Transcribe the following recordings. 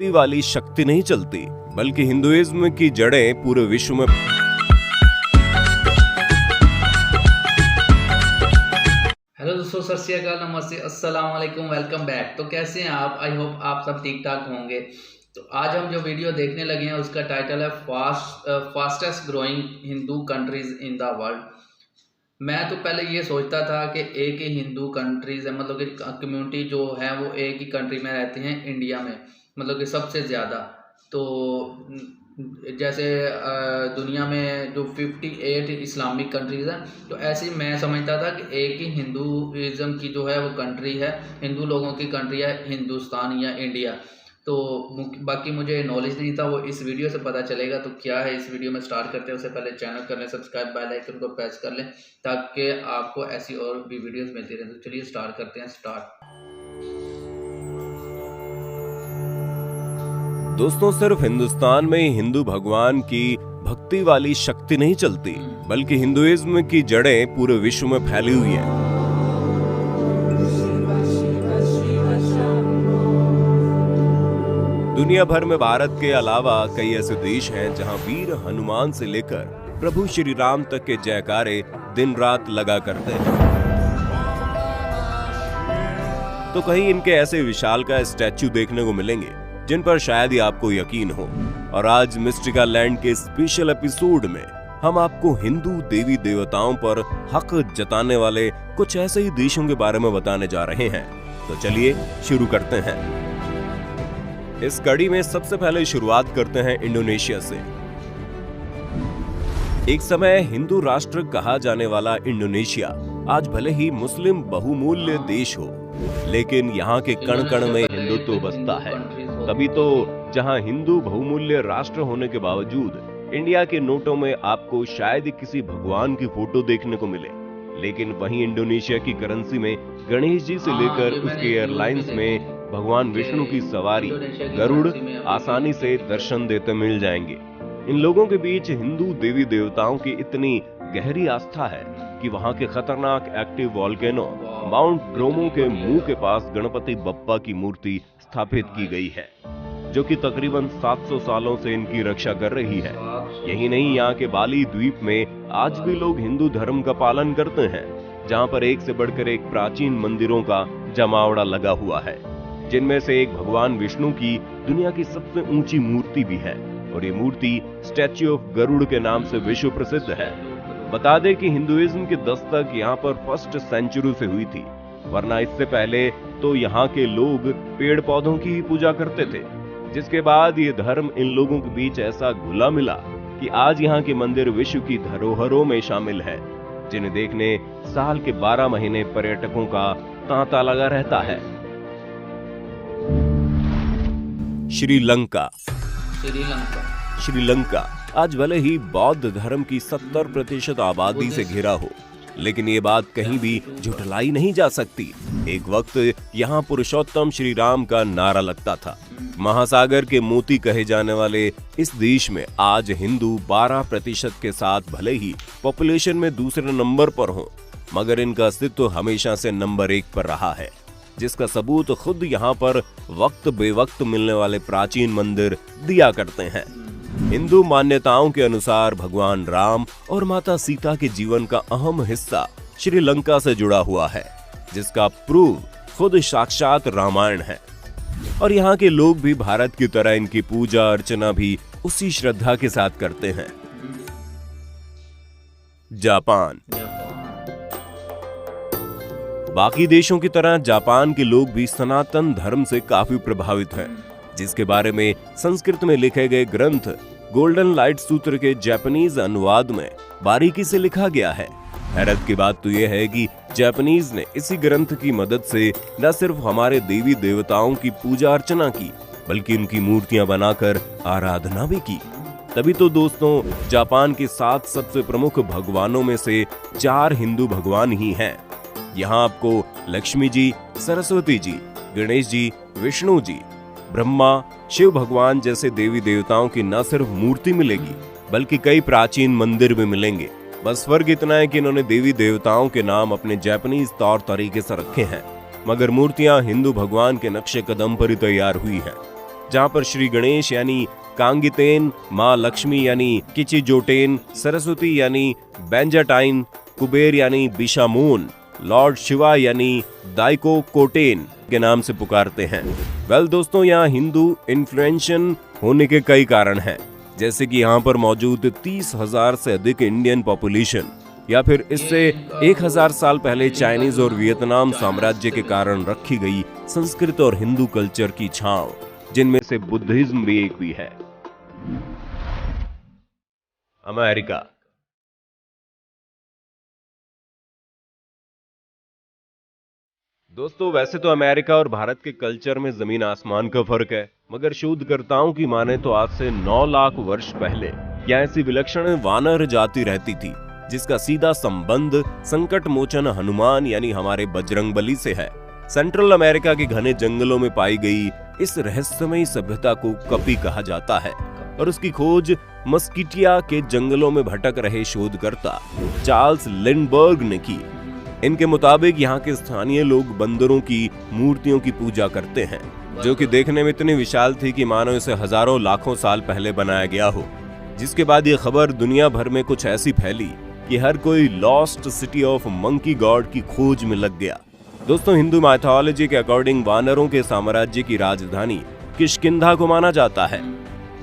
भक्ति वाली शक्ति नहीं चलती, बल्कि हिंदुइज्म की जड़ें पूरे विश्व में। हेलो दोस्तों, सत श्री अकाल, नमस्ते, अस्सलाम वालेकुम, वेलकम बैक। तो कैसे हैं आप? आई होप आप सब ठीक ठाक होंगे। तो आज हम जो वीडियो देखने लगे हैं उसका टाइटल है fastest growing Hindu countries in the world. मैं तो पहले ये सोचता था कि एक ही हिंदू कंट्रीज है, मतलब कि कम्युनिटी जो है वो एक ही कंट्री में रहते हैं, इंडिया में, मतलब कि सबसे ज़्यादा। तो जैसे दुनिया में जो 58 इस्लामिक कंट्रीज़ हैं, तो ऐसे ही मैं समझता था कि एक ही हिंदुज़म की जो है वो कंट्री है, हिंदू लोगों की कंट्री है, हिंदुस्तान या इंडिया। तो बाकी मुझे नॉलेज नहीं था, वो इस वीडियो से पता चलेगा। तो क्या है, इस वीडियो में स्टार्ट करते हैं उससे पहले चैनल कर लें सब्सक्राइब, बेल आइकन को प्रेस कर लें ताकि आपको ऐसी और भी वीडियोस मिलती रहें। तो चलिए स्टार्ट करते हैं। दोस्तों, सिर्फ हिंदुस्तान में ही हिंदू भगवान की भक्ति वाली शक्ति नहीं चलती, बल्कि हिंदुइज्म की जड़ें पूरे विश्व में फैली हुई हैं। दुनिया भर में भारत के अलावा कई ऐसे देश हैं जहां वीर हनुमान से लेकर प्रभु श्री राम तक के जयकारे दिन रात लगा करते हैं। तो कहीं इनके ऐसे विशालकाय स्टैच्यू देखने को मिलेंगे जिन पर शायद ही आपको यकीन हो। और आज मिस्टिका लैंड के स्पेशल एपिसोड में हम आपको हिंदू देवी देवताओं पर हक जताने वाले कुछ ऐसे ही देशों के बारे में बताने जा रहे हैं। तो चलिए शुरू करते हैं। इस कड़ी में सबसे पहले शुरुआत करते हैं इंडोनेशिया से। एक समय हिंदू राष्ट्र कहा जाने वाला इंडोनेशिया आज भले ही मुस्लिम बहुमूल्य देश हो, लेकिन यहाँ के कण कण में हिंदुत्व बसता है। तभी तो जहाँ हिंदू बहुमूल्य राष्ट्र होने के बावजूद इंडिया के नोटों में आपको शायद ही किसी भगवान की फोटो देखने को मिले, लेकिन वहीं इंडोनेशिया की करेंसी में गणेश जी से लेकर उसके एयरलाइंस में भगवान विष्णु की सवारी गरुड़ आसानी से दर्शन देते मिल जाएंगे। इन लोगों के बीच हिंदू देवी देवताओं की इतनी गहरी आस्था है कि वहां के खतरनाक एक्टिव वॉल्केनो माउंट ब्रोमो के मुंह के पास गणपति बप्पा की मूर्ति स्थापित की गई है, जो कि तकरीबन 700 सालों से इनकी रक्षा कर रही है। यही नहीं, यहाँ के बाली द्वीप में आज भी लोग हिंदू धर्म का पालन करते हैं, जहाँ पर एक से बढ़कर एक प्राचीन मंदिरों का जमावड़ा लगा हुआ है, जिनमें से एक भगवान विष्णु की दुनिया की सबसे ऊंची मूर्ति भी है, और ये मूर्ति स्टैच्यू ऑफ गरुड़ के नाम से विश्व प्रसिद्ध है। बता दें कि हिंदुइज्म की दस्तक यहाँ पर फर्स्ट सेंचुरी से हुई थी, वरना इससे पहले तो यहाँ के लोग पेड़ पौधों की ही पूजा करते थे। जिसके बाद ये धर्म इन लोगों के बीच ऐसा घुला मिला कि आज यहाँ के मंदिर विश्व की धरोहरों में शामिल है, जिन्हें देखने साल के 12 महीने पर्यटकों का तांता लगा रहता है। श्रीलंका आज भले ही बौद्ध धर्म की 70% आबादी से घिरा हो, लेकिन ये बात कहीं भी झुठलाई नहीं जा सकती। एक वक्त यहाँ पुरुषोत्तम श्री राम का नारा लगता था। महासागर के मोती कहे जाने वाले इस देश में आज हिंदू 12% के साथ भले ही पॉपुलेशन में दूसरे नंबर पर हो, मगर इनका अस्तित्व हमेशा से नंबर 1 पर रहा है, जिसका सबूत खुद यहाँ पर वक्त बेवक्त मिलने वाले प्राचीन मंदिर दिया करते हैं। हिंदू मान्यताओं के अनुसार भगवान राम और माता सीता के जीवन का अहम हिस्सा श्रीलंका से जुड़ा हुआ है, जिसका प्रूफ खुद साक्षात रामायण है। और यहाँ के लोग भी भारत की तरह इनकी पूजा अर्चना भी उसी श्रद्धा के साथ करते हैं। जापान बाकी देशों की तरह जापान के लोग भी सनातन धर्म से काफी प्रभावित हैं, जिसके बारे में संस्कृत में लिखे गए ग्रंथ गोल्डन लाइट सूत्र के जापानीज अनुवाद में बारीकी से लिखा गया है। हैरत की बात तो यह है कि जापानीज ने इसी ग्रंथ की मदद से न सिर्फ हमारे देवी देवताओं की पूजा अर्चना की, बल्कि उनकी मूर्तियां बनाकर आराधना भी की। तभी तो दोस्तों, जापान के 7 सबसे प्रमुख भगवानों में से 4 हिंदू भगवान ही हैं। यहाँ आपको लक्ष्मी जी, सरस्वती जी, गणेश जी, विष्णु जी, ब्रह्मा, शिव भगवान जैसे देवी देवताओं की न सिर्फ मूर्ति मिलेगी, बल्कि कई प्राचीन मंदिर भी मिलेंगे। बस फर्क इतना है कि इन्होंने देवी देवताओं के नाम अपने जापानीज तौर तरीके से रखे हैं, मगर मूर्तियां हिंदू भगवान के नक्शे कदम पर ही तैयार हुई हैं। जहाँ पर श्री गणेश यानी कांगितेन, माँ लक्ष्मी यानी किचिजोटेन, सरस्वती यानी बेंजाटाइन, कुबेर यानी बिशामून, लॉर्ड शिवा यानी दाइको कोटेन के नाम से पुकारते हैं। वेल दोस्तों, यहाँ हिंदू इन्फ्लुएंशन होने के कई कारण हैं, जैसे कि यहाँ पर मौजूद 30,000 से अधिक इंडियन पॉपुलेशन, या फिर इससे 1000 साल पहले चाइनीज और वियतनाम साम्राज्य के कारण रखी गई संस्कृत और हिंदू कल्चर की छांव, जिनमें से बुद्धिज्म भी एक भी है। अमेरिका। दोस्तों, वैसे तो अमेरिका और भारत के कल्चर में जमीन आसमान का फर्क है, मगर शोधकर्ताओं की माने तो आज से 9 लाख वर्ष पहले यहाँ ऐसी विलक्षण वानर जाति रहती थी, जिसका सीधा संबंध संकट मोचन हनुमान यानी हमारे बजरंगबली से है। सेंट्रल अमेरिका के घने जंगलों में पाई गई इस रहस्यमयी सभ्यता को कपी कहा जाता है और उसकी खोज मस्किटिया के जंगलों में भटक रहे शोधकर्ता चार्ल्स लिंडबर्ग ने की। इनके मुताबिक यहाँ के स्थानीय लोग बंदरों की मूर्तियों की पूजा करते हैं, जो कि देखने में इतनी विशाल थी कि मानो इसे हजारों लाखों साल पहले बनाया गया हो। जिसके बाद ये खबर दुनिया भर में कुछ ऐसी फैली कि हर कोई lost city of monkey God की खोज में लग गया। दोस्तों, हिंदू माइथोलॉजी के अकॉर्डिंग वानरों के साम्राज्य की राजधानी किष्किंधा को माना जाता है,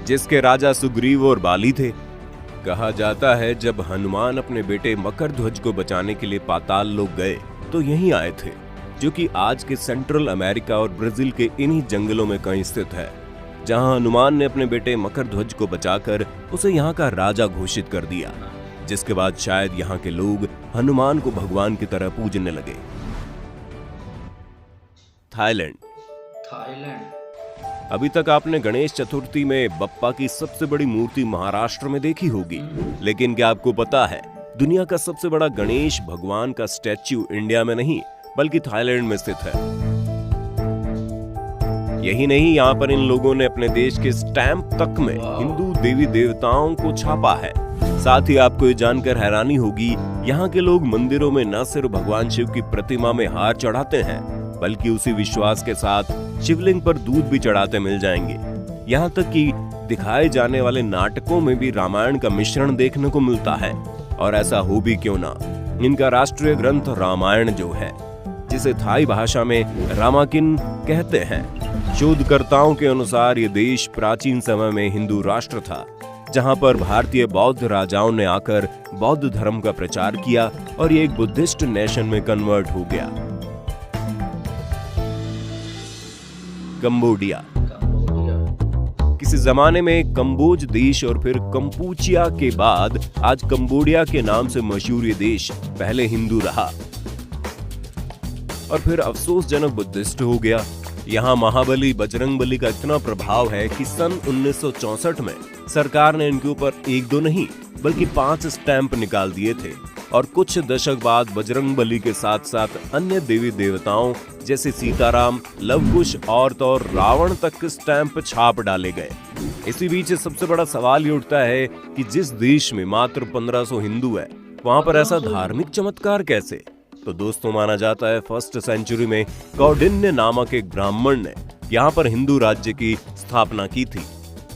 जिसके राजा सुग्रीव और बाली थे। कहा जाता है जब हनुमान अपने बेटे मकरध्वज को बचाने के लिए पाताल लोक गए तो यहीं आए थे, जो कि आज के सेंट्रल अमेरिका और ब्राजील के इन्हीं जंगलों में कहीं स्थित है, जहां हनुमान ने अपने बेटे मकरध्वज को बचाकर उसे यहाँ का राजा घोषित कर दिया, जिसके बाद शायद यहाँ के लोग हनुमान को भगवान की तरह पूजने लगे। थाईलैंड। अभी तक आपने गणेश चतुर्थी में बप्पा की सबसे बड़ी मूर्ति महाराष्ट्र में देखी होगी, लेकिन क्या आपको पता है दुनिया का सबसे बड़ा गणेश भगवान का स्टैच्यू इंडिया में नहीं बल्कि थाईलैंड में स्थित है। यही नहीं, यहाँ पर इन लोगों ने अपने देश के स्टैंप तक में हिंदू देवी देवताओं को छापा है। साथ ही आपको ये जानकर हैरानी होगी, यहाँ के लोग मंदिरों में न सिर्फ भगवान शिव की प्रतिमा में हार चढ़ाते हैं, बल्कि उसी विश्वास के साथ शिवलिंग पर दूध भी चढ़ाते मिल जाएंगे। यहाँ तक कि दिखाए जाने वाले नाटकों में भी रामायण का मिश्रण देखने को मिलता है। और ऐसा हो भी क्यों ना, इनका राष्ट्रीय ग्रंथ रामायण जो है, जिसे थाई भाषा में रामाकिन कहते हैं। शोधकर्ताओं के अनुसार ये देश प्राचीन समय में हिंदू राष्ट्र था, जहां पर भारतीय बौद्ध राजाओं ने आकर बौद्ध धर्म का प्रचार किया और ये एक बुद्धिस्ट नेशन में कन्वर्ट हो गया। कंबोडिया। किसी जमाने में कंबोज देश और फिर कंपूचिया के बाद आज कंबोडिया के नाम से मशहूर ये देश पहले हिंदू रहा और फिर अफसोसजनक बुद्धिस्ट हो गया। यहाँ महाबली बजरंगबली का इतना प्रभाव है कि सन 1964 में सरकार ने इनके ऊपर 1-2 नहीं बल्कि 5 स्टैंप निकाल दिए थे और कुछ दशक बाद बजरंगबली के साथ साथ अन्य देवी देवताओं जैसे सीताराम, लवकुश और तो रावण तक स्टैंप छाप डाले गए। इसी बीच सबसे बड़ा सवाल ये उठता है कि जिस देश में मात्र 1500 हिंदू है, वहां पर ऐसा धार्मिक चमत्कार कैसे? तो दोस्तों, माना जाता है 1st सेंचुरी में कौंडिन्य नामक एक ब्राह्मण ने यहाँ पर हिंदू राज्य की स्थापना की थी,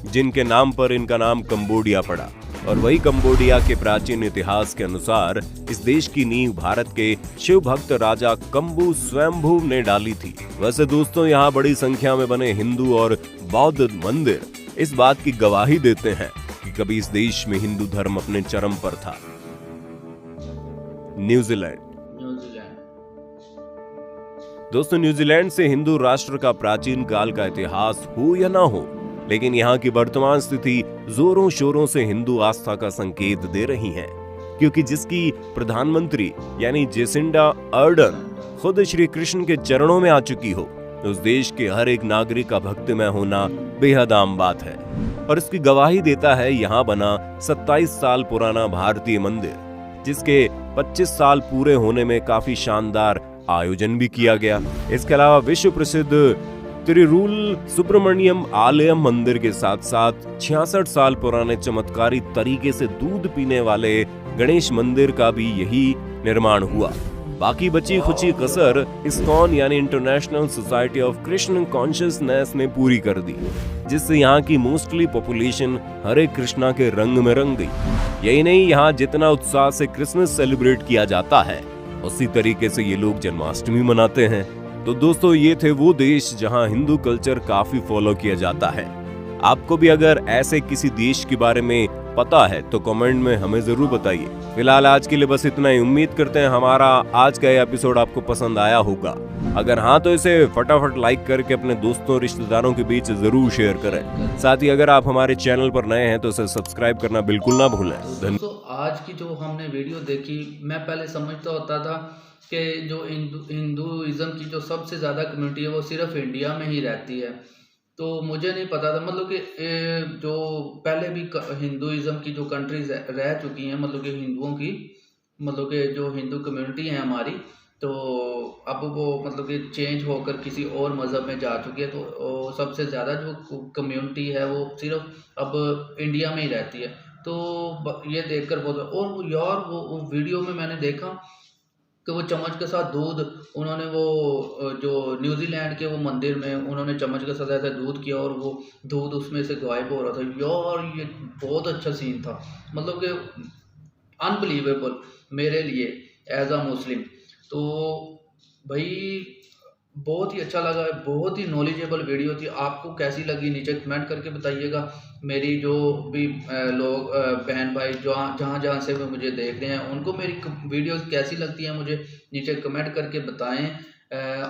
जिनके नाम पर इनका नाम कंबोडिया पड़ा। और वही कंबोडिया के प्राचीन इतिहास के अनुसार इस देश की नींव भारत के शिव भक्त राजा कंबू स्वयंभू ने डाली थी। वैसे दोस्तों, यहाँ बड़ी संख्या में बने हिंदू और बौद्ध मंदिर इस बात की गवाही देते हैं कि कभी इस देश में हिंदू धर्म अपने चरम पर था। न्यूजीलैंड। दोस्तों, न्यूजीलैंड से हिंदू राष्ट्र का प्राचीन काल का इतिहास हो या ना हो, लेकिन यहाँ की वर्तमान स्थिति जोरों शोरों से हिंदू आस्था का संकेत दे रही है, क्योंकि जिसकी प्रधानमंत्री यानी जेसिंडा अर्डन खुद श्री कृष्ण के चरणों में आ चुकी हो, उस देश के हर एक नागरिक का भक्तिमय होना बेहद आम बात है। और इसकी गवाही देता है यहाँ बना 27 साल पुराना भारतीय मंदिर, जिसके 25 साल पूरे होने में काफी शानदार आयोजन भी किया गया। इसके अलावा विश्व प्रसिद्ध तिरुरूल सुब्रमण्यम आलयम मंदिर के साथ साथ 66 साल पुराने चमत्कारी तरीके से दूध पीने वाले गणेश मंदिर का भी यही निर्माण हुआ। बाकी बची खुची कसर इस्कॉन यानी international society of Christian consciousness ने पूरी कर दी, जिससे यहाँ की मोस्टली पॉपुलेशन हरे कृष्णा के रंग में रंग गई। यही नहीं, यहाँ जितना उत्साह से क्रिसमस सेलिब्रेट किया जाता है उसी तरीके से ये लोग जन्माष्टमी मनाते हैं। तो दोस्तों, ये थे वो देश जहाँ हिंदू कल्चर काफी फॉलो किया जाता है। आपको भी अगर ऐसे किसी देश के बारे में पता है तो कमेंट में हमें जरूर बताइए। फिलहाल आज के लिए बस इतना ही। उम्मीद करते हैं हमारा आज का ये एपिसोड आपको पसंद आया होगा। अगर हाँ तो इसे फटाफट लाइक करके अपने दोस्तों रिश्तेदारों के बीच जरूर शेयर करें। साथ ही अगर आप हमारे चैनल पर नए हैं तो इसे सब्सक्राइब करना बिल्कुल ना भूलें। दोस्तों, आज की जो हमने वीडियो देखी, मैं पहले समझता होता था कि जो हिंदुइज्म की जो सबसे ज़्यादा कम्युनिटी है वो सिर्फ इंडिया में ही रहती है। तो मुझे नहीं पता था, मतलब कि जो पहले भी हिंदुइज्म की जो कंट्रीज रह चुकी हैं, मतलब कि हिंदुओं की, मतलब कि जो हिंदू कम्युनिटी है हमारी, तो अब वो मतलब कि चेंज होकर किसी और मज़हब में जा चुकी है। तो सबसे ज़्यादा जो कम्युनिटी है वो सिर्फ अब इंडिया में ही रहती है। तो ये देखकर बहुत, और वो यार वो वीडियो में मैंने देखा कि वो चम्मच के साथ दूध, उन्होंने वो जो न्यूजीलैंड के वो मंदिर में उन्होंने चम्मच के साथ ऐसा दूध किया और वो दूध उसमें से गायब हो रहा था। यार ये बहुत अच्छा सीन था, मतलब कि अनबिलीवेबल मेरे लिए एज अ मुस्लिम। तो भाई बहुत ही अच्छा लगा, बहुत ही नॉलेजेबल वीडियो थी। आपको कैसी लगी नीचे कमेंट करके बताइएगा। मेरी जो भी लोग बहन भाई जहाँ जहाँ से भी मुझे देख रहे हैं उनको मेरी वीडियोस कैसी लगती हैं मुझे नीचे कमेंट करके बताएं।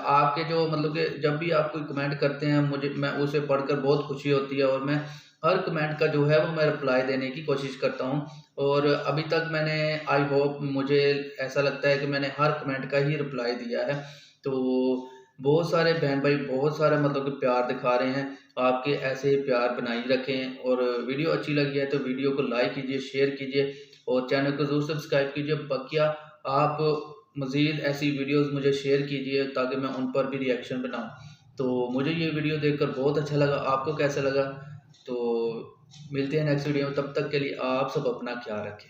आपके जो मतलब कि जब भी आप कोई कमेंट करते हैं मैं उसे पढ़कर बहुत खुशी होती है, और मैं हर कमेंट का जो है वो मैं रिप्लाई देने की कोशिश करता हूँ। और अभी तक मैंने, आई होप, मुझे ऐसा लगता है कि मैंने हर कमेंट का ही रिप्लाई दिया है। तो बहुत सारे बहन भाई बहुत सारा मतलब कि प्यार दिखा रहे हैं। आपके ऐसे प्यार बनाए रखें, और वीडियो अच्छी लगी है तो वीडियो को लाइक कीजिए, शेयर कीजिए और चैनल को जरूर सब्सक्राइब कीजिए। बकिया आप मज़ीद ऐसी वीडियोस मुझे शेयर कीजिए ताकि मैं उन पर भी रिएक्शन बनाऊं। तो मुझे ये वीडियो देखकर बहुत अच्छा लगा, आपको कैसा लगा? तो मिलते हैं नेक्स्ट वीडियो में, तब तक के लिए आप सब अपना ख्याल रखें।